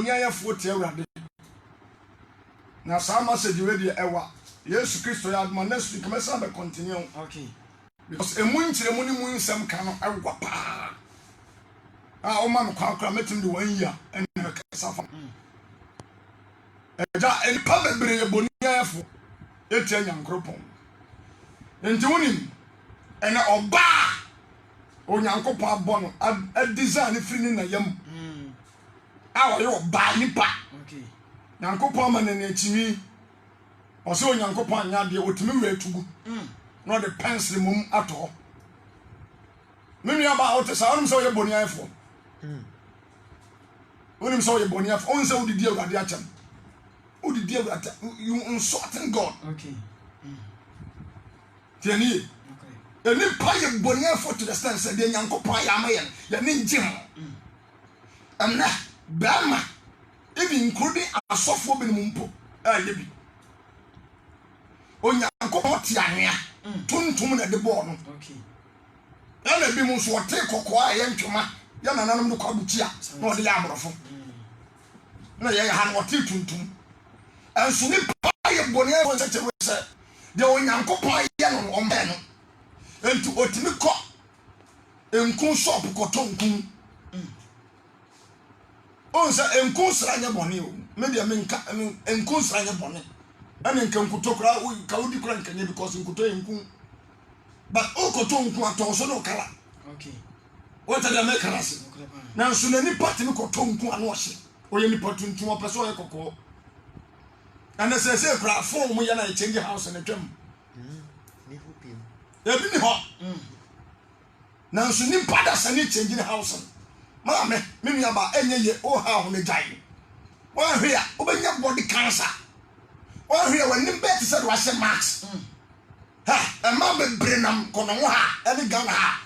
bonia yefo tie awurade na sa message we de ewa Yesu Kristo ya adma next week me say be continue okay because emu nchire mu ni mu nsem ka no ewa pa o ma no kwa metim de 1 year en ka sa fa eja en pa bebre ye bonia yefo etia nyankropon enti wonim ene oba onyankopon abono a design free ni na yam awo yo ba nipa okay nyankopon ma na chimi o se onyankopon anya de otimi we tugu no the pencil mum ato mimi aba o te sa onum se o ye bonia yefo onum se o ye bonia yefo on se o didi awurade acham o didi awurade you insulting God okay tieni eni pa ye bonia yefo to the stand say de nyankopon ya ma ye ne nji ho amna bama even including asofo bi mumpo yebi onyankopon ti anwea tuntum na de bo no okay na bi mu so wote kokoa ye ntwoma ya nananom de kwabutia na ode ya amrofo na ye ha no wote tuntum enso ni pa ye bonia yefo se se de onyankopon ye no ombe no enti otimi ko enkun shop koto nkun on sa enkun sranya bone o media menka enkun sranya bone ana enkan kutokura ka udi kura nkanye because nkuto enkun but o koto nkun atonso no kala okay what the make karase na so na ni party ni koto nkun ano ohye o ye ni patuntum opeso ye kokko ana se kura phone mu ya na change house na twam ni hopim e bi ni ho na so ni pada sa ni change house mama me nua ba enye ye o ha ho ne jai wa hwe a obenya body cancer wa hwe a wani bet said wa se max ha e ma be brenam kono ho ha e Ghana ha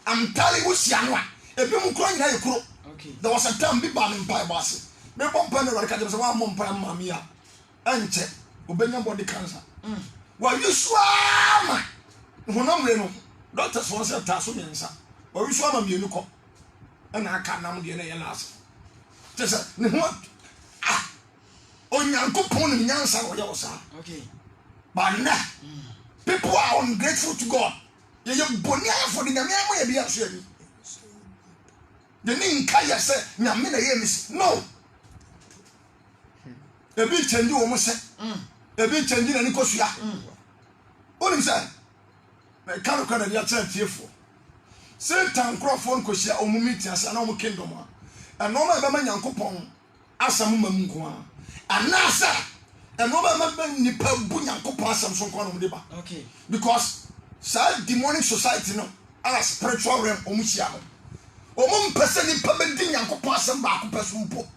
am telling you sia no a e bi mu kro nyina ye kro okay there was a time bi ba me mpa boss me bompa ne wari ka dem se wa mo mpa ma me a enche obenya body cancer wa yuswa ma honam re no doctors for say ta so mensa wa yuswa ma me nu ko and I can't name the last. Just ne what? Onyankopon ni nyansa wo ye osa. Okay. But now, people are ungrateful to God. Ye bonia for the nyame mo ye bia so ani. The nin kaya say nyame na ye mis. No. E bi change wo mo se. E bi change na ni kosua. Onim say. Na kan ko na dia tiefo. Satan crofon ko hia omumiti asa na omu kingdom a no ma be ma nyankopon asam mam nko a anasa no ma be nipa bu nyankopon asam so nko no de ba okay because sa demonic society no ala spiritual realm omu hia no omu mpese nipa be di nyankopon asam ba ko peso mpo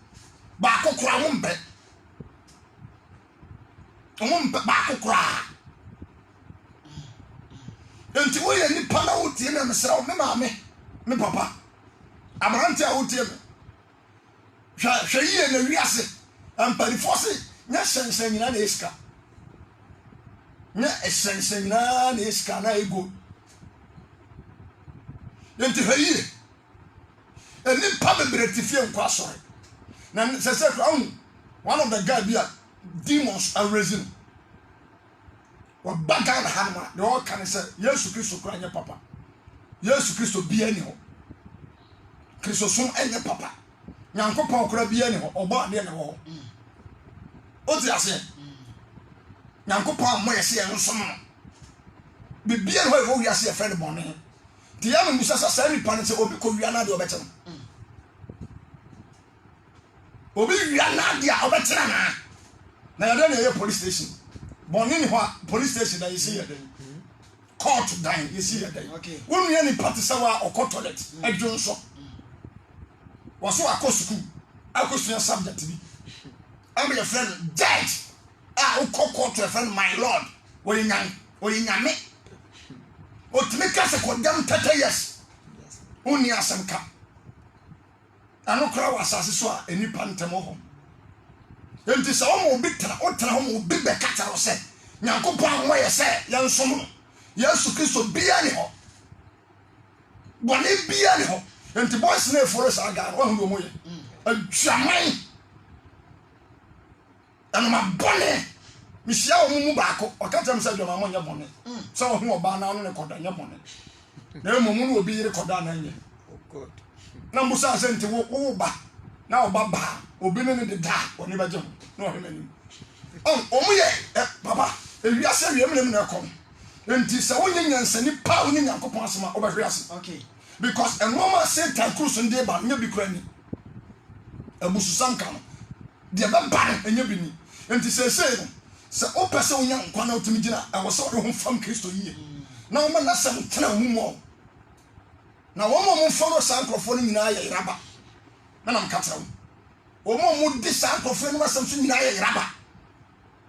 ba ko kura mo mbe omu mpe ba ko kura enti wo ye nipa na wo tie na mesra wo me maame me papa amarante a wo tie me hwa ye na wiase ampani force nya sensen nyina na eska nya sensen nyina na eska na ego enti hwa ye eni pa bebre tifie nkwa sori na sese one of the guy be demons are raising wa baga na hanma de o kan se Yesu Kristo kra nya papa Yesu Kristo bia ni ho Kristo son enye papa nyankopon kra bia ni ho oba de na ho o ti ase nyankopon mo yesi en so no bibia no ho wi ase e friend bonne ti ya no musa sa ni pan se obi ko wi ana de obeche obi wi ana de a obeche na ya de na police station bonne ni ho police station that you see here court dying you see here okay when we any party sawa or court toilet edwon so was so akosukun akosua subject bi am your friend judge o court to a friend my lord we nyame o timi ka se ko dam 30 years uni asamka ano kra wasase so a eni pantemo ho enti sa o mo bitra o tra ho mo bi be kata o se nyankopon wo ye se ye nsom no Yesu Kristo bia ni ho bone bia ni ho enti boys na for us aga wo hu mo ye adwaman no ma bone me hia wo mu baako o ka tem say dwama mo nya bone so wo hu oba na no ne koda nya bone na emu mu no obi yire koda na nya Oh God. na musa sente wo ba na oba ba obi ne de da oni ba je no ho mani omu ye papa ewiase wiem na kom enti se wo nya nyansani pa wo nya Nyankopon asema obehwe ase Okay. because enoma Satan cruise ndey ba nya bi krani abususam kan de ba ba nya bi ni enti se se o pese wo nya nkwa na otimi gina e wo se wo ho fam Kristo yie na wo na sam tena wo mu na wo mo foro sankrofo ni nyina ya iraba na nam katra wo mo di sankrofo ni wasam so nyina ya iraba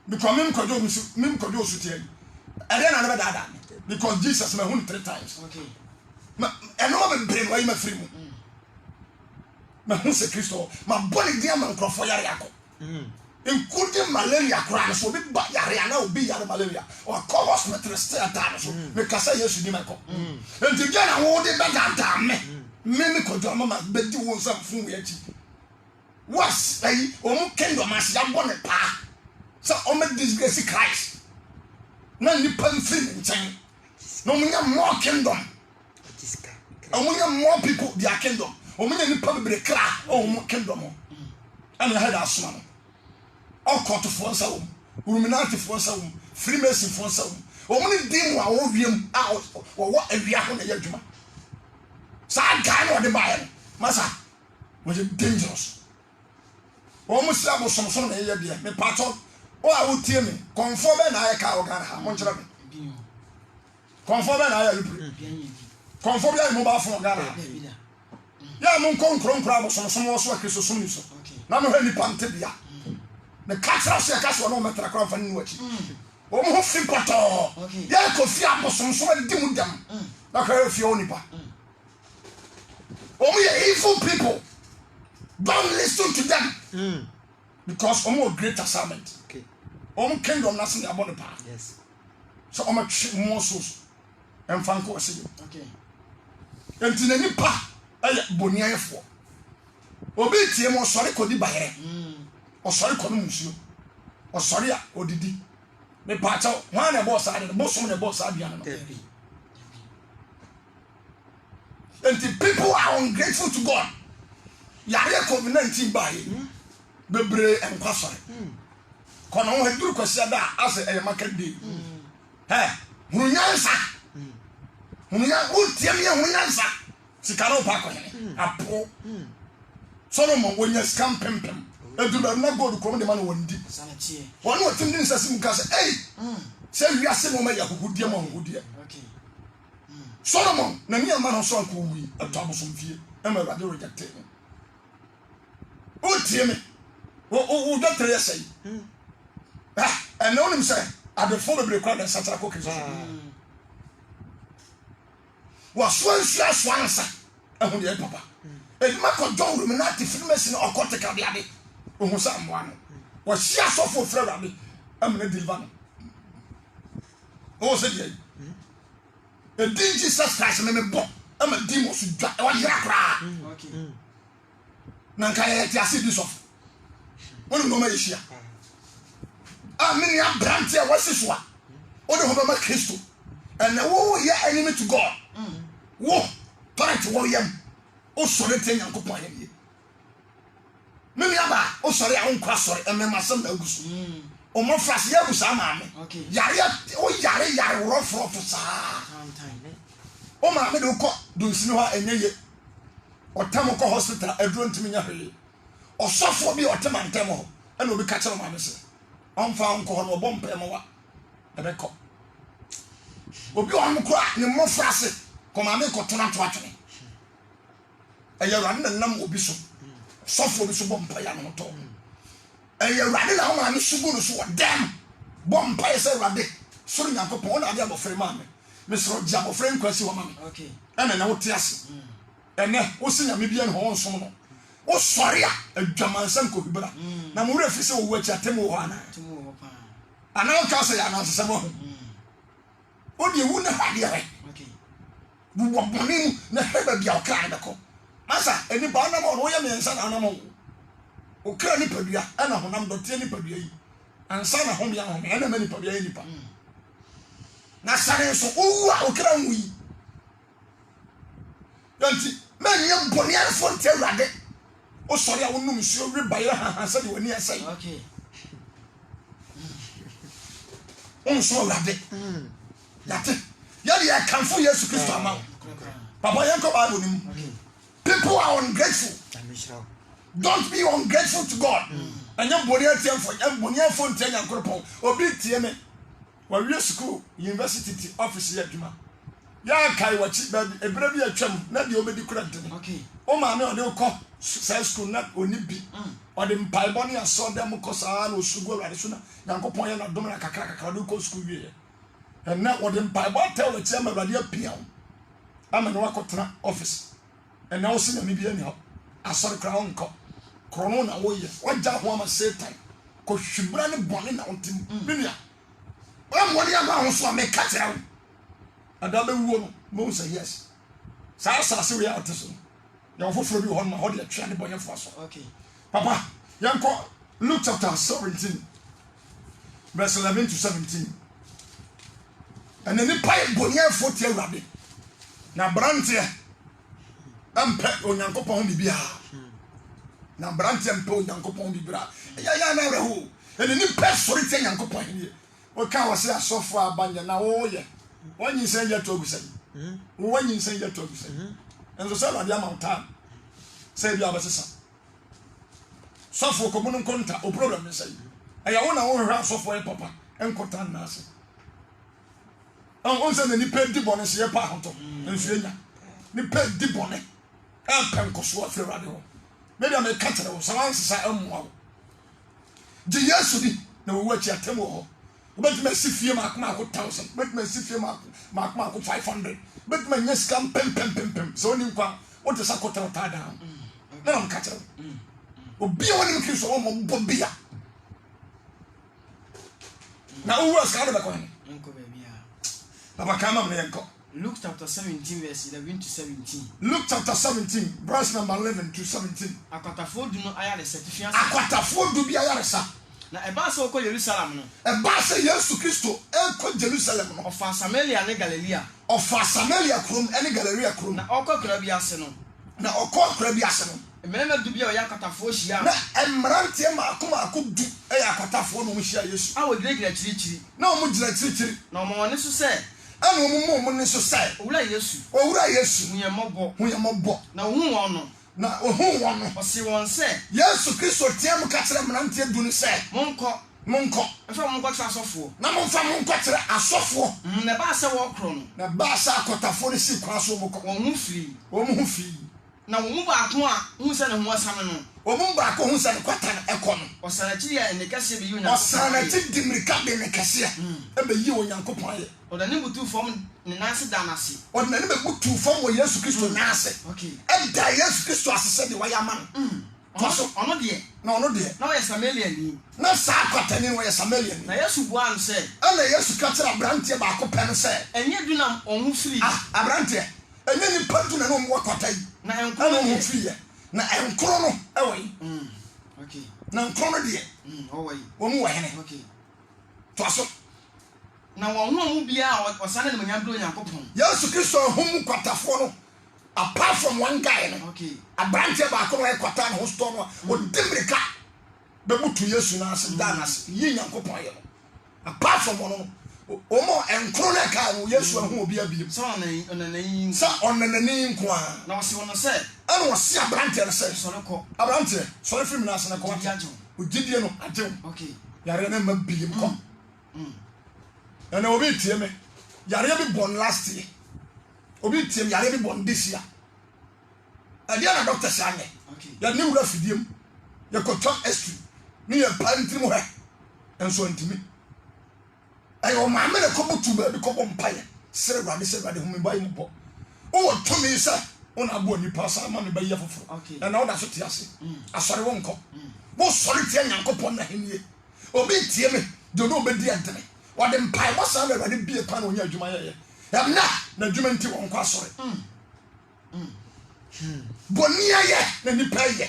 because mim kodo su tie ade na na be dada because Jesus me hun 3 times Okay. ma enoma be brain wa yi ma free mu ma hun se Kristo ma body dia ma nkrofo yare yakọ including malaria kra so be ba yare na obi yare malaria or call hospital stay at so me kasa Yesu di ma ko enti gana wo de be dada me kodo ma be di wo nsam fun we achi was ai o mu kingdom as ya bone pa so o me disgrace Christ na ni pamfin nchen no munya more kingdom omunya more people their kingdom omunya ni pa bebre kra o mu kingdom and I had asma no all court for so Illuminati for so Freemason for so omuni dim wa wo wiem a wo awia ho na ya dwuma sa guy no de bae masa was dangerous almost abo somso na ya bia me pato o a wo tie me conform na ya ka o gara ha mo nchira me conform na ya lupri conform ya mobile phone gara ya mo konkron abo somso mo so akristo som ni so na no hani pante bia me katra se ka so no metra kra fa ni wachi o mo fi pato ya ko fi abo somso di mu dam na ka fi oni pa o mo ye evil people don't listen to them because omo great assignment Okay. Kingdom nothing about the path. Yes. So more souls and Franco was Okay. and Tinani pa Bonia for Obi Timo sorry could be by or sorry Conumusio or sorry or Didi. Me pato one a boss side, the most on the boss side. And the people are ungrateful to God. Yaya COVID-19 by Bebre and Passai. Kono ho duru kwasi da as e market day hunyansa hunya utiam ye hunyansa sikaro pa ko apo Solomon wonya scam pempem eduru na god ko de man wondi Sanatie. wonu otim din sasim ka se se wiase mo ma yakugudie mo ngudie Okay. Solomon na ni ama no so anko wi atabo somfie e ma rade reject utiam o da tre say and no him say at the phone be crowd and satra cookies was swansa ehun de papa e ma ko don Illuminati Freemason or cortical de ade ohun sa mo ano was sia so for frere ade am na deliver no o se de e din Jesus Christ me bo am demons dwa e wa yira kra Okay. na nka ye ti ase this of wonu no ma yeshia many brands here was this one. What the Holy Christo and wo ye enemy to God. Wo parent wo yam. O sorry ten yanko pa ye. Many aba o sorry a unko sorry e me masam na gusu. O mo fras ye gusu ama me. Okay. Yare rough sa. Time. O ma me do ko do sino ha enye ye. O tam ko hospital aduro ntimi nya hwe. O sofo bi o tem antem ho. E na obi ka kire ma me se. On found corn or bump him over a record. Obi on cry, the more frasy, come and make a turn to watch me. And you're running the number will be so soft will be so bump by an auto. And you're running out, I'm so good as what damn bump by a rabbit. So you have a pond, I have a frame mammy. Miss Roger, friend, question, mammy. Okay. And an old tears. And then, what's in a median horn someone? Oh, sorry, a German son could be better. Now, more if you say, which at Timoana. And I'll cast an answer some more. What do you wouldn't have here? Okay. We were born in the head of your kind of call. Massa, any banner or William and son animal. O Curly Pedia, and a number 10 Pedia. ansa na hom ya hom na mani pa bia nipa na sare so owu a okra nwi yanti many boni arfo nte awurade o sori a wonum suo wi bayra ha se de wani asai Okay. on so awurade yate ya de akamfo Yesu Kristo ama papa yanko Bible nim people are ungrateful. Don't be ungrateful to God. And your body for your phone ten and crop or be TM. Well, we school, university office yet, Juma. Ya kai watch baby, a baby a chum, not the obedi correct. Okay. Oh, man, no, they'll call school not only be. Or the Piboni and saw them because I was sugar at the sooner. Yanko Poyan and Domina Kaka school year. And now what the Pibon tell the chairman of the PM. I'm in the Wakotra office. And now see me be anyhow. I saw the crown cop. Corona way. What job woman say time? Cause she brand bonnet on Tim Binia. I'm one young house for me cut out. And that woman moves say yes. So I see we are to soon. You're for you on my body training by your fossil. Okay. Papa, young call Luke chapter 17, verse 11 to 17. And then the pipe bonnier 40 rabbit. Now, Brantia. Ampe onyankopon bibia na brante ampe onyankopon bibira ya na reho ene ni persori te nyankopon ni o ka wose asofo abanya na wo ye wanyi sen ya to ogusa wo wanyi sen ya to ogusa enzo se la dia mauta se bia basesa sofo ko munun konta o problem ni sai aya wona wo hwa sofo e papa enkota na ase on se ni pedi bonus ye pa hoto enso enya ni pedi bonus pen koso afrade ho me dia me katere wo sawanse sa amwa wo je Yesu di na wo wachi atem ho obet me sifie makoma ko 1000 bet me sifie makoma ko 500 bet me nyeskam pem so ni kwa wo te sakota ta da na am katere obi woni me kristo wo mo bobia na wo was ka da ko ni Enko bebia. baba kama me enko Luke chapter 17 verse 11 to 17. Luke chapter 17 verse number 11 to 17. Akwatafo du no aya de certificate. Akwatafo du bia yaresa. Na eba se okọ Jerusalem no. Eba se Yesu Kristo enko Jerusalem no. Ofa Samaria ne Galilea. Ofa Samaria krom ene Galilea krom. Na okọ kra bi ase no. Na okọ kra bi ase no. Emerema du bia o ya akwatafo hia. Na emrantie maako du e akwatafo no mo hia Yesu. A wo gire chiri. Na o mo gire chiri. Na o mo ne so se ana o mo ne so sai. Owura Yesu. Owura Yesu. Huyemobbo. Na ohu won no. Na ohu won no. Ose won se Yesu Kristo tiam ka kire mrantie du ne se. Monko. Efa monko tra asofo. Na monfa monko kire asofo. Na ba se wo kro no. Na ba sa akwatafo ne si kwa so mo ko. Won hu firi. Won hu firi. Na wo mu ba ko a hu se ne ho asame no. Wo mu ba ko hu se ne kwata na eko no. Osanachi ya ne kase be yi onya. Osanachi dimirika be ne kase e be yi onyankopon aye. Odane butu fom ne nase danase. Odane be butu fom wo Yesu Kristo nase. Okay. E da Yesu Kristo asese de wa ya man. Ono de. Na ono de. Na we Samaria ni. Na sa kwata ni wo ya Samaria ni. Na Yesu buan se. Ana Yesu ka tira brantie ba ko pen se. Enye du na onhu firi. Abrantie. Enye ni padu na no mo kwata yi. Na enkro no firi. Na enkro no e wo yi. Okay. Na enkro no de. O wo yi. Wo mu wo hene. Okay. To aso. Na won hu bia osane ne manya do Yakobon. Yesu Kristo hum kwatafo no apart from one guy no. Okay. Abrantie ba ko no kwata no hosto no o dimirika be butu Yesu na ase danas yi Yakobon ye no. Apart from one o mo enkro na ka no Yesu hu obi abiem. So onani Sa onanani nko a. na wose wono se ana wose abrantie no se so ne ko. abrantie so film na ase na ko Ajo. o gidie no ajew. Okay. Yare na mabiem ko. Ana obi tie me yare bi born last year obi tie me yare bi born this year adia na doctor sane Okay. ya ni wura fidiem ya ko top estri ni ya pantri mo he enso ntimi ayo ma me ko butu ba bi ko bompaye sere de humi bayi mo o to me sa ona bo ni pasa ma me bayi foforo Okay. na oda so tie ase asore won ko bo sori tie nyankopon na henie obi tie me do no obedi antene what them pie was already be a pan on your Juma. I'm not the Juman to one quasore. Bonia, then you pay ye.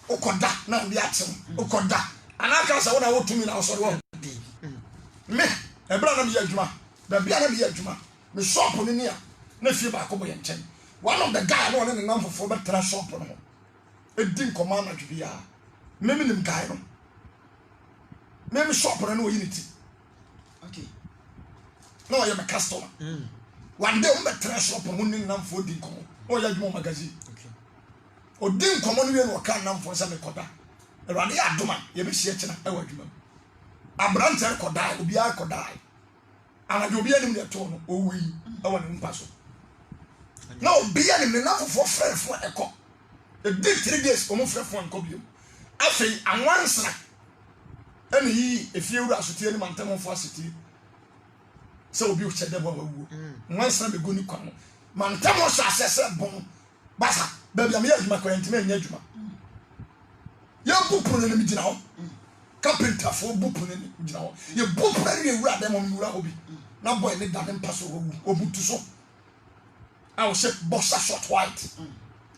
Okoda, now the atom, Okoda, anaka sa wona wo tumi na so wo me ebra na me ya adwuma da bia na me ya adwuma me shop ni nia na fie ba ko bo ye nchen one of the guy no ne nam fofo be tra shop no edin command adwia me nim guy no me shop no unity okay no you my customer one day we be tra shop no ne nam fo din ko o ya adwuma magazine Okay. o din komo no we no ka nam fo sa me koda erade adoma ye be hie kina e wa adwuma abrante koda obi a koda ana de obi anim ne to no o wi e wa ne mpa so na obi anim ne na fofo frefo eko e di 3 days o mo frefo enko bio afei anwansra ene yi efie wura asotie ne mantam fo asotie se obi o chede bo wawu anwansra be goni kwa no mantam o so asese bon basa baby am ya adwuma kwa ntime anya adwuma ya bupro ne mi gina ho carpenter fo bupro ne mi gina ho ye bupro ne wura dem mo wura obi na boy ne da dem paso wawu obutu so I was say boxer short white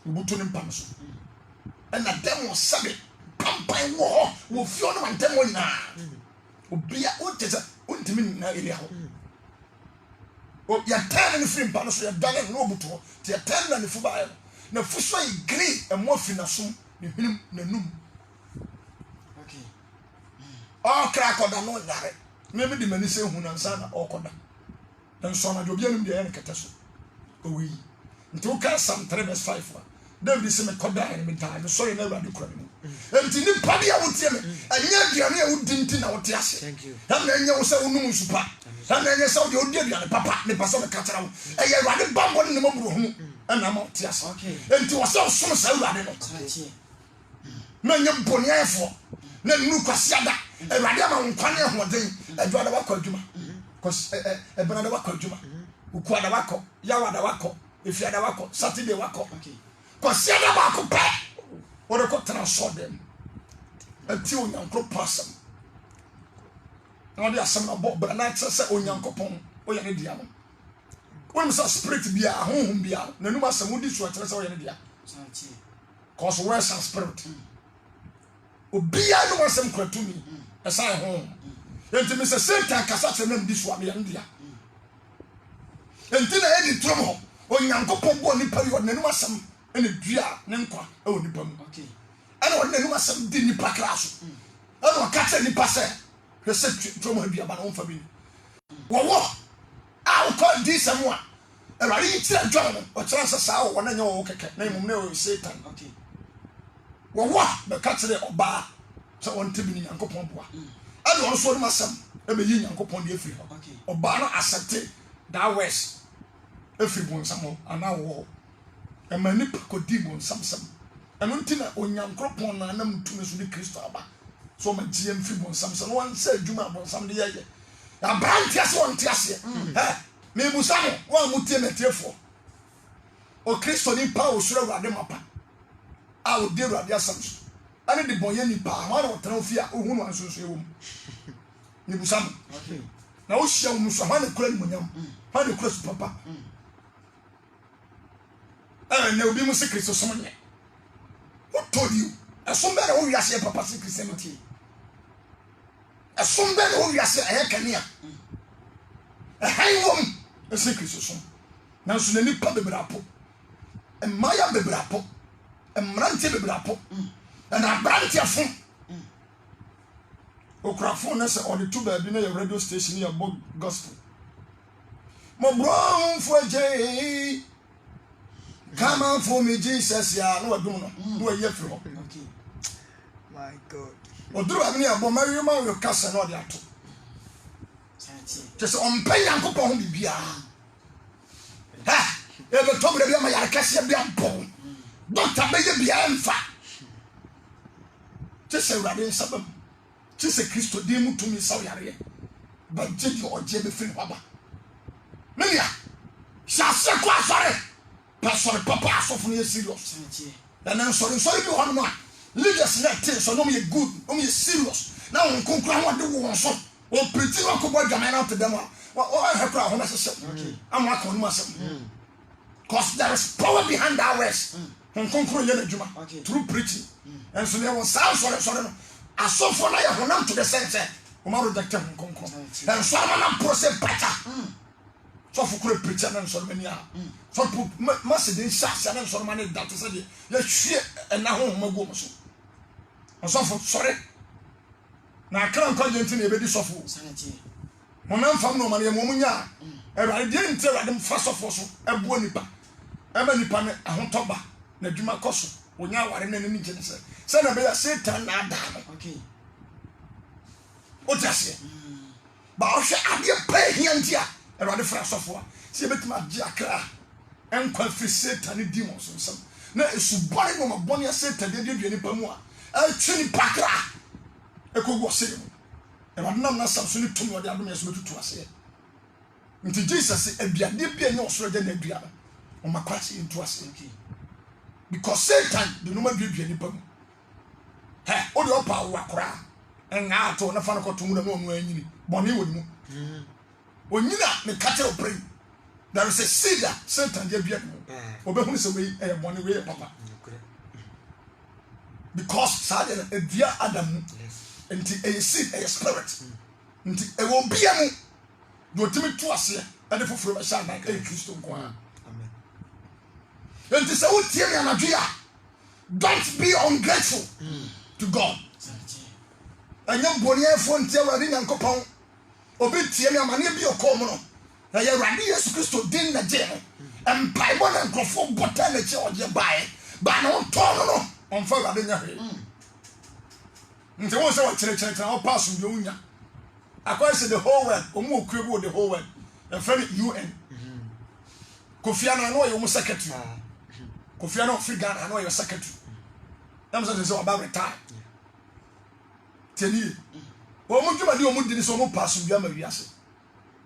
obutu ne mpam so and na dem o sabe pampan wo fio no mantem wo nyina obia o tese o ntimi na area ho o ya tan ne free mpam so ya dane no obutu te ya tan na ne fu ba na fu so e green e mo fi na so ne hwinem na num okay o kra koda no yare me di mani se hu na nsa na o koda dan so na obia nim de ya ne kete so owi nti o ka sam 3:5 David se me koda en me time so ye na awade kura me enti ni pade ya wotie me anya aduane ya wodinti na wote ase Thank you. ha na anya wo se onum nsupa ha na anya se wo de odi aduane papa me pasa me ka tera wo eye awade bambo ne maburu hu ana ma wote ase Okay. enti wo se wo som sa awade no sachi na anya boniafo na nu kwase ada awade ama nkwane hoden adwada wakọ adwuma cause ebana da wakọ adwuma ukwa da wakọ yawa da wakọ efia da wakọ Saturday wakọ okay kwase ada ba ko pa o de ko transfer dem ati onyankro pasam na de asem na bo bra na tse onyankopon o ye ne dia no won so spirit bia honhom bia na numa asem di so tse o ye ne dia sachi cause where some spirit obia no wasem kwatumi esa honhom enti me se Satan kasa tse na di so am ye ne dia enti na e di tromo onyankopon bo ni period na numa asem ene dua ne nkwa e woni pam okay ana wona numa asem di ni pakraso ana ka tse ni pase hwe se tromo bia ba na won fa bi wo a wo ko di samwa e rari yi tira dwa no o tira se sa wo na nya wo keke na imum na o Satan okay wo be ka tse oba se won tebi ni yankopon boa ana won so numa asem e be yi yankopon di afiri ho okay oba no accept that west afiri bon samo ana wo e mani ko di bon samsam eno ntina onyankopon na na mtume so di Kristo aba so ma gm fi bon samsam no wan say djuma bon sam de ye ya branti ase won ti ase me musamo wa mutie metiefo o Kristo ni pa o sura wade mapa a o de wade asamso ani de bon ye ni pa ha na tran fi a ohun no anso so ewom ni musamo okay na o hia wo so ha na kura ni monyam ha na kura su papa na obi mu se Kristo so nye who told you asombe na wo wiase papa se Christianity asombe na wo wiase ayakania wom se Kristo so na so na nipa bebrapo emaya bebrapo emrante bebrapo na abrante afo okrafo na se on the ba bi na your radio station your book gospel mo bro fo je come on for me Jesus ya no adum no no ye firi ho okay My God. oduru amini abo mari ma yo kasa no de ato sachi just on pay yankopon ho bibia ha e be to bia ma ya kase bia bon doctor be ye bia mfa just urade sabam just Kristo de mutumi saw yare ba jeji oje be firi baba melia shase kwa sore pastor papa asofo no serious sachi and then sorry bi hono no leaders na tin so no me good no me serious na won konkura ho de won so o pretty wa ko boy jamana out them o hekura ho message okay am wa ko no asem cause there is power behind that words won konkura ye na juma Okay. through preaching and so there was sound sorry no asofo na ya honam to the sense o ma reject him konko and so am na process better so for kure preacher na so mani a so masede sha na so mani that say ya hwie na ho mago mo so for sorry na kran ko jenti na ebedi sofo sanity honam fam no mani mo munya e de nti e de fa sofo so ebuo nipa ema nipa ne ahotoba na dwuma koso onya ware na ni gene se na be ya Satan na ada okay o tase ba o hwe ade pa hia ntia e ro de fra sofo a se betima agi akra enkwa free Satan demons nsam na esubare no mabone ya Satan de de nipa mu a atwini pakra e ko go se mu e ro nam na samson ni tumi o de adom yeso betutu ase nti Jesus abiade bia nya osoro de na aduaba o makwase into ase okay because Satan the no ma duadua nipa mu o de opa wo akra enga ato na fa no koto na no anyini bone wo ni mu onyina ne kate o brain there is a seed that Satan dey bia mu obehunu se we bone we papa because sada e dia Adam enti e seed e spirit enti e wo bia mu do timi to ase e de foforo be sha na e Kristo ko amen enti se wo tie me anadua don't be ungrateful to God anya boni efo ntia wade nyankopon obi tie me amane bi okom no na ye wade Yesu Kristo din na je empai bo na nkrofo bota na che oje bae ba na onto no on fa wade nya hwe nti wo se wo kire o pass bi unya akwa se the whole world omu okuebu the whole world e friend UN Kofi Annan no ye omu secretary Kofi Annan of Ghana no ye secretary am say about retire teni omu djuma di omu di so omu pass bi ama wiase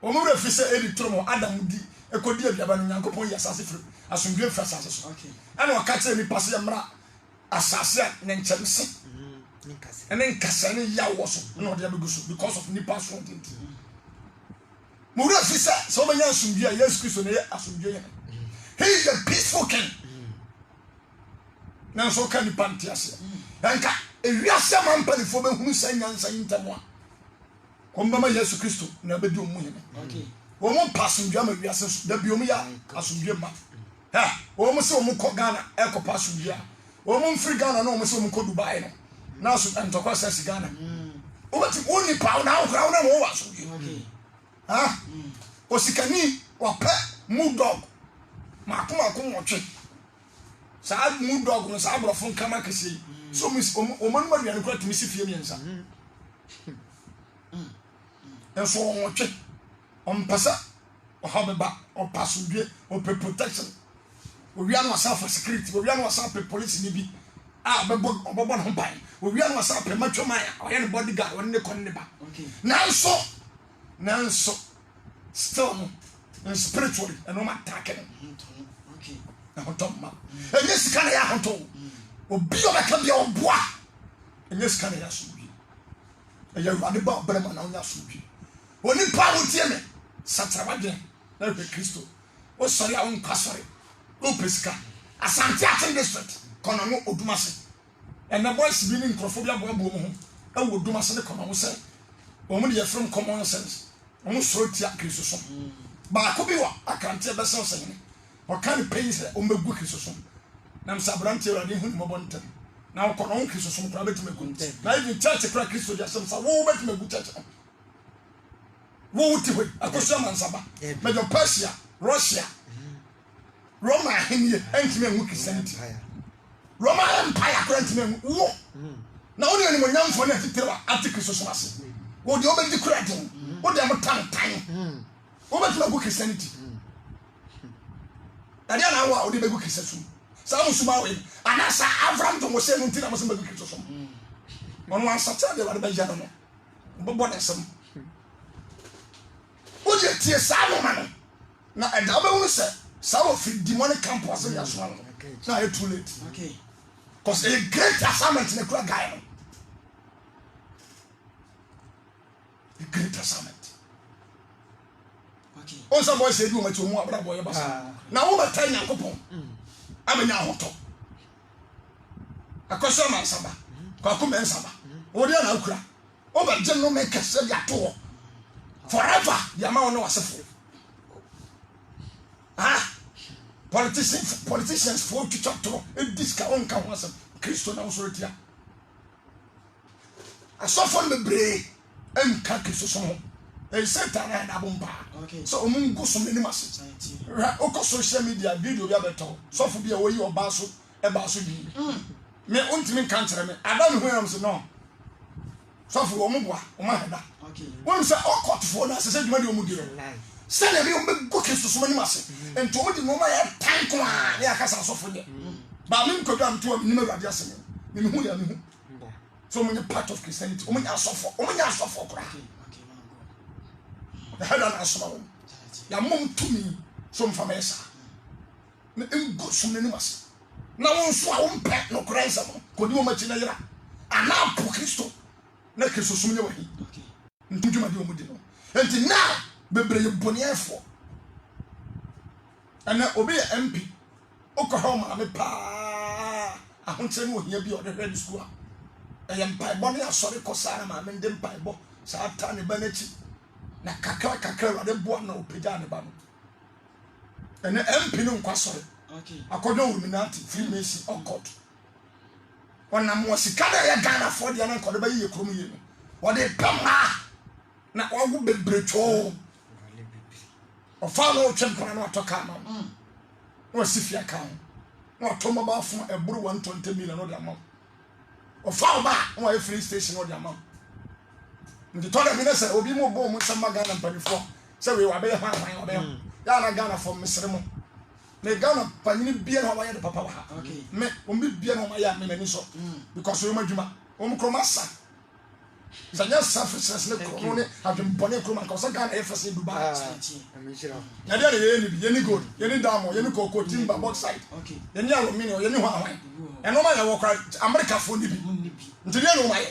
omu refi se edi tromo Adam di ekodi abiaba no Nyankopon ya asase firi asomdwe firi asase so okay ana wakache mi pass ya mra asase na nchemse ene nkasa ne ya wo so na ode abegu so because of nipa so ntenti mu refi se so benya asomdwe Yesu Kristo ne asomdwe ya he is a peaceful king na so kan nipa ntiase enka ewiase mampanifo be hunu sanyansa yintamo kombama Yesu Kristo na bedi omu hene okay wo mo pasundwa ma wiase so da biom ya asundwe ma ha wo mo se wo mo ko Ghana e ko pasundwa wo mo mfiri Ghana na wo mo se wo mo ko Dubai no na so antokwa sesi Ghana wo beti woni pa na wo kra wo na wo wa so okay ha osikani wa pe mu dog ma ko nwotwe sa mu dog no sa abrofo nkama kese so o man ma duane ko timi sifie miensa enso nwotwe on pasa o habeba o pasudwe o pe protection o wi anu asa for security o wi anu asa pe police ni bi a bebo no ban o wi anu asa pe matwoma ya o ye ne bodyguard o ne kon ne ba okay nanso still no spiritually and no ma attack okay na hotomma enye sika na ya hoto obi o beka bia oboa enye sika na ya subi eya wade ba obrema na onya subi oni pa wo tie me satrawadwe na hwe Kristo o sori a won kwasori o pesika asante atin district kono no odumase ena boys bi ni nkrofobia bo abo mo ho e wo odumase ne kono mo se o mo de from common sense o mo soro tia Kristo so ba ko bi wa akante be se o ne o kan pay se o megu Kristo so nam sabrante wade hu ni mo bonta na o kono on Kristo so mo kra betima gu na even church kra Kristo dia sem sa wo betima gu church wo wuti we akoso mansaba mejo Persia Russia Roma henie entime hu Christianity Roma Empire currently wo na oni ani mo nyamfo na titira article so ase wo de obedi kura den wo de mo tan wo betu na go Christianity na dia na wa wo de be go Christianity sa mo suma we anasa Abraham to mo se no ntina mo se be go Christianity ono ansa cha de wa de be ja no bo bo na sem o je tie sa no man na e da be wo se sa wo fi demonic camp was ya so no na e too late okay because a great assignment in the crowd guy. A great assignment. okay On some boys say you want to move abroad boy basa. Now over time na kopon. Amenya hoto. Akoso man saba. Kwa kuma ensaba. Odi na ukura. Oba je no make se ya to. Forever ya ma no wasefo. Politicians for to talk to e diska on kan wasem. Kristo na so retia. Asofo me bre em ka Kristo so ho. E Satan na bomba. So omun go so many masse. O social media video bia beto. Sofo bia wo yi oba so e ba so bi. Me untimi kan kire me. Adam hu am so no. Sofo wo mboa, o ma heda. Won say o court for na say dwuma de o mu di no. Say na me o me go Kristo so many masse. Ento o di no ma ya tan ko a na akasa sofo de. Ba me nkodu am to ni me wade asem. Me hu ya me hu. So many part of Christianity. O many asofo kra. The head and asoma. Ya mom to me some famesa. Na go so many masse. Na won so a won pet no kra nsam. Ko di o ma chi na yira. Ana po Kristo. Na Kristo so many wahi. Ntujuma di o mu di no. Enti na bebre ye boniefo. Ana obi MP Oklahoma me pa ahonche no hia bi o de ready school a mpai bo ne asori kosara ma me ndem mpai bo sa ata ne ba nachi na kakra de bo na opega ne ba no ana MP no nkwasori akodo Illuminati Freemason occult wana mo sika da ya Ghana for de na nkodo ba yiye krom yiye no wode pama na wagu bebrecho o follow champion no atoka ma no sifia kan no atomo ba fun eburu 120 million no de amount o follow ba no free station no de amount ndi to da bi na say obi mo bo mo sama Ghana panifo say we wa be ha wa be ya na Ghana for misre mo na Ghana panini bia na wa ya de papa wa ha me o mi bia na wa ya me mani so because we madwuma o mo kromasa Zanya selfishness ne krono ne adwempone kroma ka so Ghana efese Dubai. Na dia ye ni gold, ye ni diamond, ye ni cocoa timber bauxite. Ye ni aluminium, ye ni hwan. E no ma ye wo kra America fo ni bi. Nti dia no ma ye.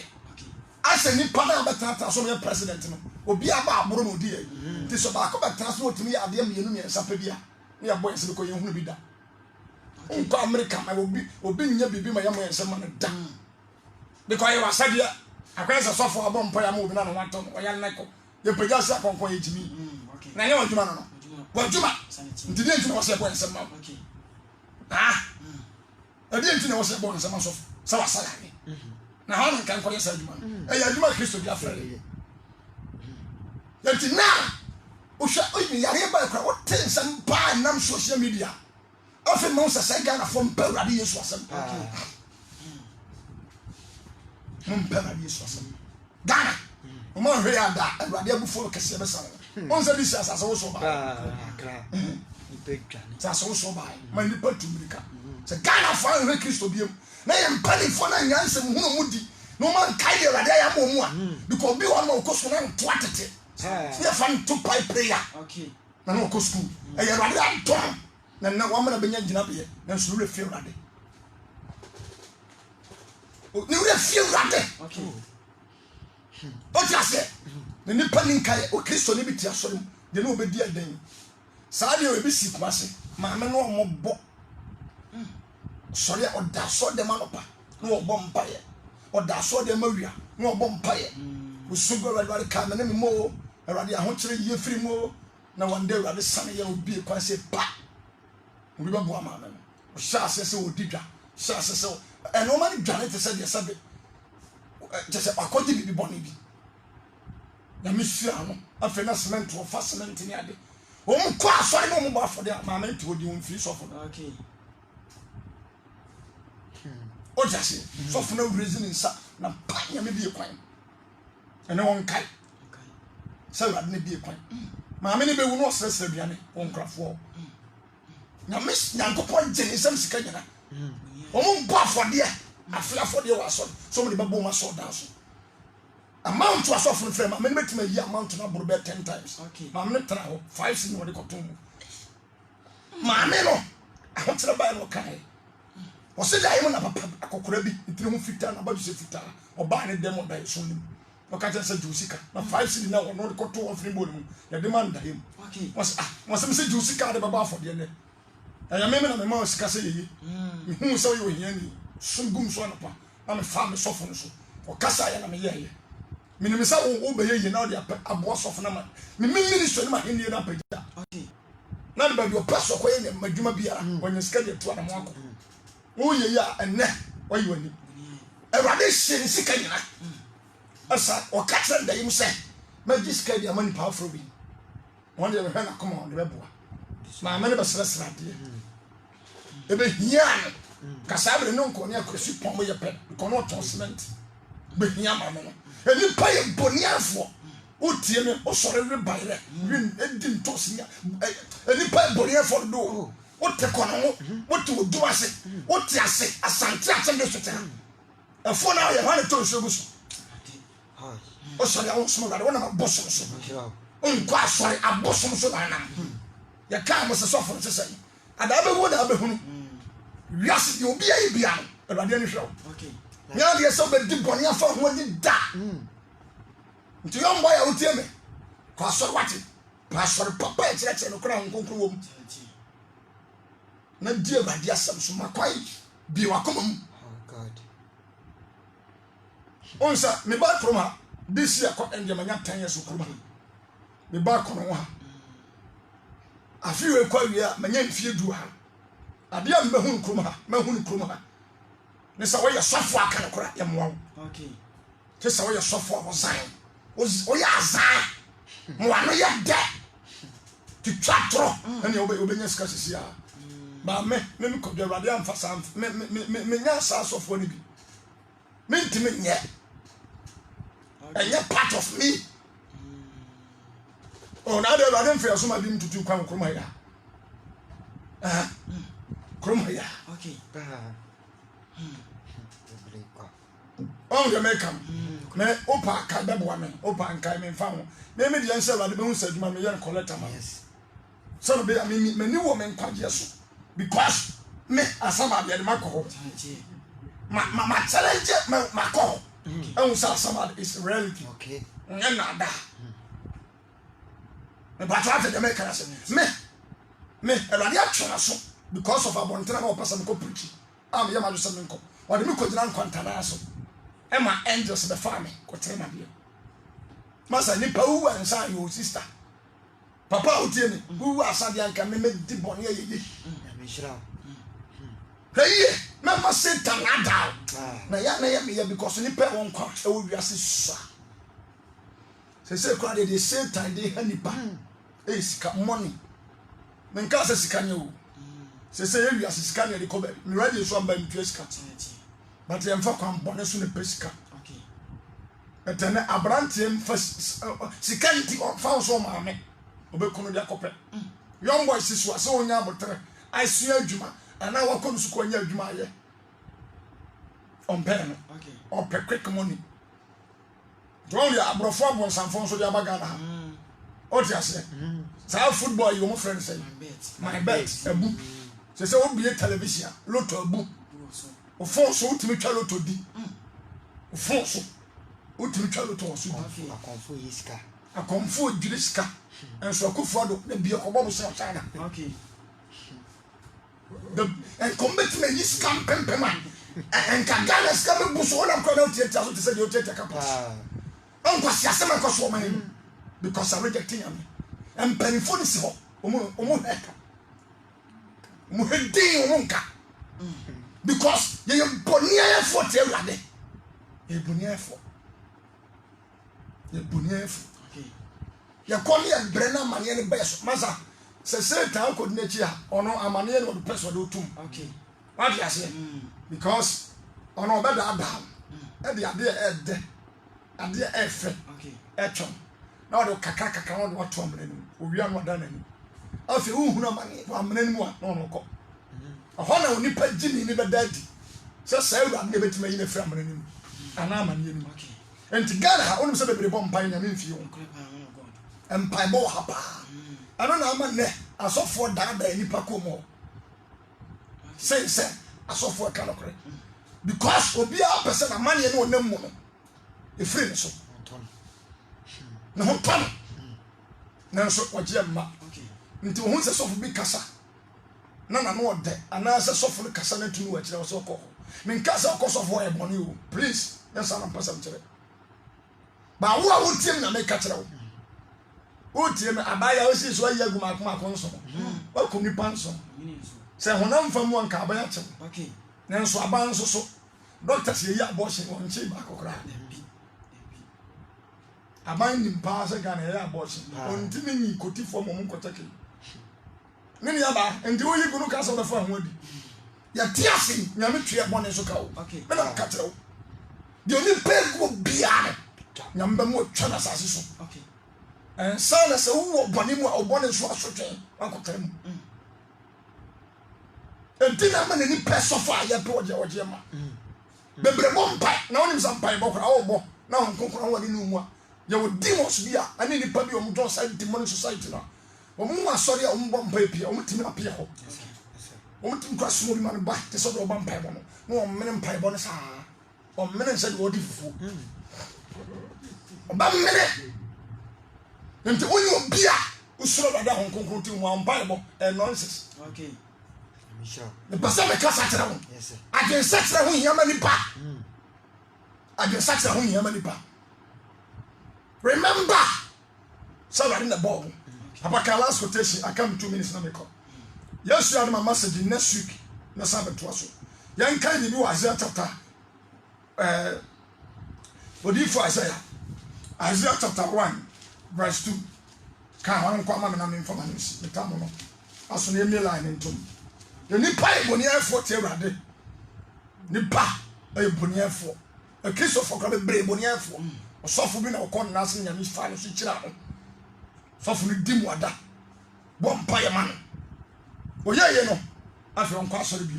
Ase ni pada betata so me president no. Obi aba aboro no di ye. Nti so ba ko betata so otimi ya ade mienu mi ensa pa bia. Ne ya boy se ko ye hunu bi da. Nko America ma obi nya bibi ma ya mo ensa ma no da. Because you are said here akwesa sofo abom pa ya mo bi na no wato o ya nako ye pega sa konkon ye timi na ye wadwuma no wadwuma ntidi enti na wo se bo ensem ma adi enti na wo se bo ensem ma sofo sa wasala ni na ha nkan ko ye sa adwuma e ya adwuma Kristo bi afra enti na o hwa o yi yare ba kra o tensem pa nam social media ofe mo sa sa Ghana fo mpa urade Yesu asem Mumpana Yesu asem Ghana o ma hwe ya da awurade abufo kese be san on se bi sia sa so so ba kra ni pekwa ni sa so so ba ma ni patumrika se Ghana fo hwe Kristo biem na ye mpani fo na nyanse mu hunu mudi no man kai de awurade ya mo mu a because bi won ma okoso na nto atete ye fan to pai prayer na no okoso e ye awurade adom na wa ma na benya gina be na so le fi awurade ni we feel that o ti ase ni nipa ni nkai o Kristo ni bi ti asori de no obedi adan saa de o bi si kwase ma me no mo bo sori o da so de manopa no obo mpaye o da so de mawia no obo mpaye o sugo radware ka me ne mo awade ahokere ye firi mo na one day awade sane ya obi kwase pa obi ba bo ama me o sha ase se odidwa sha ase se and no man dwane te said yesabe just akodi bibi boni bi na misua no afa na cement o fa cement ni ade o mu kwa asori no mu ba for there ma ment odi on free so for o just so for no reason sa na pa nya me bi kwan ene won kai sa wa ne bi kwan ma me ne be wu no sresre biane won krafo na mis nyankopon jeni sam sika nyana Omo mbo afode afode wa so mo de babo ma so down so amount wa so fun frame ma me betima yi amount na boro be 10 times ma me tra ho 5 sin wo de koton ma me no ahotre ba no kai o se da yimo na papa akokora bi ntire mu fita na badu se fita oba ne demo da so nim o ka se jusika na 5 sin na wo no de koton wo frame bo mu ya demand him was se jusika de baba afode ne aya me na me ma sika se yi hu so yo hia ni sungum so na pa na me fa me sofo no so okasa ya na me ye minimisa wo be ye na de abo sofo na ma me ministry na hen ye na pagya okay na de ba bi opeso ko ye na madwuma biara wonye sika de to na mo akọ wo ye ya enne oyi wani Erade shiri sika nyina asa okasa ndayim se magiska de amani powerful bi won de hwe na come on de beboa ma amane basra de ebe hian kasabre no nko ne akosi pom ye pe ko no ton cement be hian ma me no eni pa ye boniafo utie me osore we bayre win edim tosinya eni pa boniafo do wote kono ho wote odu ase wote ase asante asante so tena efo na ye hane to so guso osore awon so ga wona bosom so onko asore abosom so na na ya ka mo se so fo se sai ada be wo da be hunu wiase de obi ayi bia no Erade ni hwe okay nya de so be di boniafo ho di da nti yo mbo ya utie me kwa asore wate pastor papa e kire no kra nkonkro wo na die Erade asem so makwai bi wakoma mu God onsa me ba kroma this year ko ende manya 10 years kroma me ba kono ha afiwe kwa wia manya mfie du ha ade am behun kroma ha mahun kroma ha ne sa wo ye sofo aka no kra ye mo okay ke sa wo ye sofo wo zan o ya azan mo ano ye de ti twatro ene obenya sika sisi a ba me ko de Erade am fasa me nya sa sofo ni bi me ntime nye enye part of me oh na de Erade mfe so ma bi mtutu kwan kroma ya kroma ya okay on the make am me opa ka bebo me opa nkai me fa ho me me de nse Erade be hu saduma me yen collector ma yes so be me ni wo me nkwaje so because me asama de makọ ma challenge ma call and some is reality okay nada me but what the make us me Erade atwa so because of abontena na opasa ko preach am ya ma do some nko o de me ko gina nkwantana so e ma angels the farm ko tere ma bia masa ni pa wu ansa your sister papa otie ni wu asade anka me di bone ye Mishra hey me ma Satan nada na ya me ya because ni pa won kwa e wo wiase sa se kwa de Satan de hanipa e sika money men ka se sika nyewu se ye wiase sika ne de ko ba me ready so amba mtu sika but ye mfa kwa mbone so ne pesika okay etene abrante mfa sika nti fa so ma me obekono de akopɛ young boy sisu ase onya abotre aisua adwuma ana wakɔ su ko nya adwuma ye on pen okay on pɛ quick money don ya abrofo abonsanfo so de abaga na o ti ase sa football you mo friend say my bet abu se obie television lotto abu o fon so utimi twa lotto di o fon so utimi twa lotto so di akonfo yiska akonfo diriska enso akufo do na bia ko bobo se China okay the commitment is come pempema and kagana scam buso na ko na theater so te say you theater campus on kwasi asema ko so man because I rejecting am and penifo ni si ho omo heka mo hedin omo nka because ye bonia for te Erade ye bonia for okay ya komi ya brena manie ni beso masa se Satan ko dinachi ha ono amanie no peso do tum okay what you say because ono be da adam e de ade efe okay eton na o kaka no do to amene ni owia no da nani afi uhunu amane wa amene ni mu a no ko ho na oni pa gini ni be dadi se Erade ne betima yi na fra amene ni ana amane ni okay enti gana ha onum se bebre bom pan nya memfi wo empire bo hapa ano na ama ne asofo dada nipa komo say asofo kalokre because obi a person na man ye no onam mu no e free ne so na ho pan na so oje ma okay nti wo se sofo bi kasa na no ode ana se sofo no kasa na tunu wa kire so ko me nkasa cause of why money o please yes I'm person chere ba wo a wo tiem na make chere wo o tiem abaya o si so ayi aguma akoma konso wa ko nipa nso se honam famu anka abaya chere okay nanso aban nso so doctors ye ya abortion won chi ba kokora aban ni pa se ga na ye abortion on ti ni koti form mo nkotake nini aba enti wo yi gunu ka so be fa ho adi ya tiasi nyame tue bone so ka wo okay me na ka tero de oni pego bia nyame be mo twa na sase so okay en sana se wo bone mu a bone so asotwe akotra mu enti na ma ni peso fa ya to oje ma bebre bompa na onim sampai bokra wo bo na hon konkora wo ni mu a ya wo demons bia ani ni pa bi o mo don side demonic society na o mo asori a o mo bompa pia o mo timi apia ho o mo timi kwa sumo bi man ba te so do bompa bo no o mene mpa bo no sa o mene se do odi fufu o ba mene nti onyo bia usoro bada hon konkora ti mo ampa bo nonsense okay Michelle. the person be class atra ho Yes sir. agen sex na ho yama ni pa agen sex na ho yama ni pa remember somebody in the ball apaka last quotation I come 2 minutes na me call yes you are my message next week na sabe to aso yan kan ni wa Isaiah chapter for Isaiah chapter 1 verse 2 kan wan kwa ma na me information me tamo no aso na email line ntom the nipa eboni afo te urade nipa eboni afo a case of okra be eboni afo osofo bi na okon na ase nyame fa no so kira ho sofo ni dimu ada bompa ye man oyeye no afi on kwa sori bi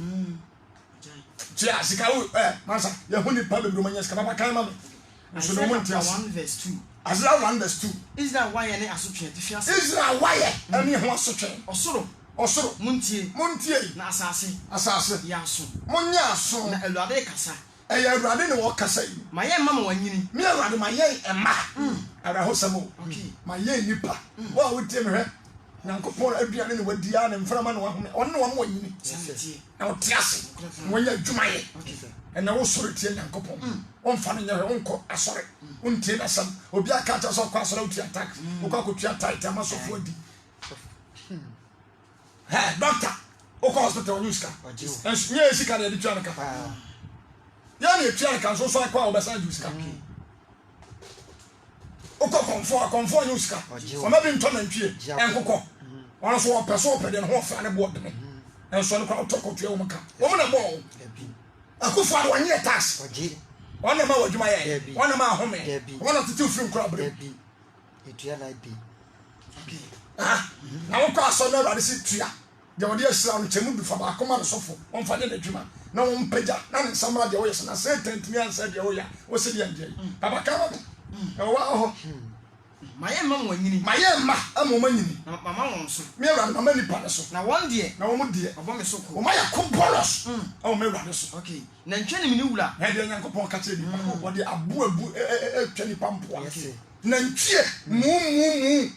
tia sika wo mansa ye honi pa be bromanya sika baba kan ma no so no monti as 1 verse 2 Isaiah 1 verse 2 Israel why any asotwe te fiase Israel why any ho asotwe osoro muntie na asase ya so munya aso na Awurade kasa eya Awurade ne wo kasa yi maye mama wanyini me Awurade maye ema ara hosamo okay maye nipa wo wotie me hwe nyankopon aduane ne wadi a ne mframa ne wahome onne wo wanyini santie na otiase wonya adwumaye okay na wo soro tie nyankopon onfa no nyawe onko asore ontie na sam obi aka ta so kwa asore uti attack wo kwa kotua tight amasofo adi doctor oko hospital nyuska nye sika na editua nka ya na etua nka so akwa obesa juska oko konfo nyuska o ma bi nto na ntwie enkokọ wọn so person opede ne ho fa ne bo de me enso ne kwa otokotua wo mka wo mo na bo akufo ado anye tax wọn na ma wadwuma ye wọn na ma ahome wọn na tete ofiri nkura bre Etua na bi. okay na wo kwa so na Awurade si tua de wode asira no chemu bi fa ba akoma no sofo on fa de adwuma na wo mpagya na ne samra de wo yesa na say tantimi ansa de wo ya wo se de anje baba ka ba e wa ho maye mama wanyini maye ma amoma nyini na mama won so me Awurade mama ni pa so na won de na wo mu de obo me so o ko ma ya ko bolos o me Awurade so okay na ntwe ne mini wula na de Nyankopon ka tire ni wo de abu twa ni pampoa Yes. na ntwie mu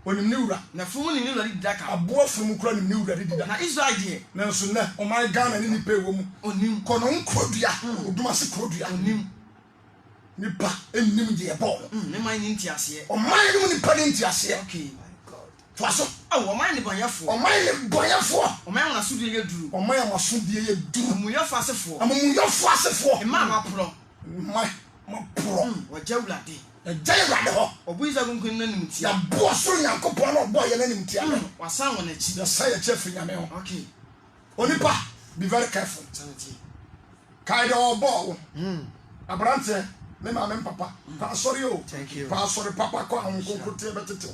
onim ni wura na fumu ni wula di daka aboa fum kura nim ni wura di da na Israel de na so na o ma Ghana ni nipa ewo mu onim kono nkrodua oduma se krodua onim nipa ennim de ebo ne man ni ntiase o man ni nipa ni ntiase okay to aso o man ni banyafo o man ni boyafo o man na so de ye duru o man amaso de ye duru mu yafo asefo amumu yafo asefo e ma pro ma pro wa jawlade e jay rade ho obu isa gunkun na nim tia ya bo so Nyankopon na bo ye na nim tia wasan won achi ya say chef nyame ho okay onipa be very careful sanity kai de obo abrante me ma me papa pa sorry o Thank you. pa sorry papa ko an konkrote betete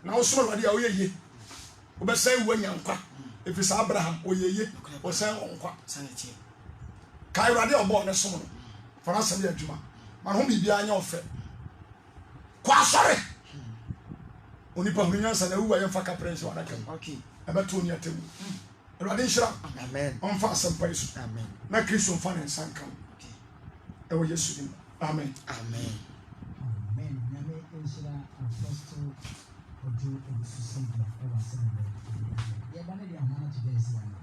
na wo so wade a wo yeye wo be say wo nyankwa efisa Abraham o yeye wo say onkwa sanity kai wade obo ne so no fara sam ya adwuma man ho bibia anya ofe kwa sorry onipa hu nyansa na wuwa yemfa kaprense wada kam okay ebeto ni atemu wade nshira Amen. on fa sampa isu Amen. na Kristo fa ne nsanka okay e wo Yesu dim amen Amen. Amen. Nyame enhyira apostle ojo obususi bia e wa sene. Ye ba ne dia ho na today si ana.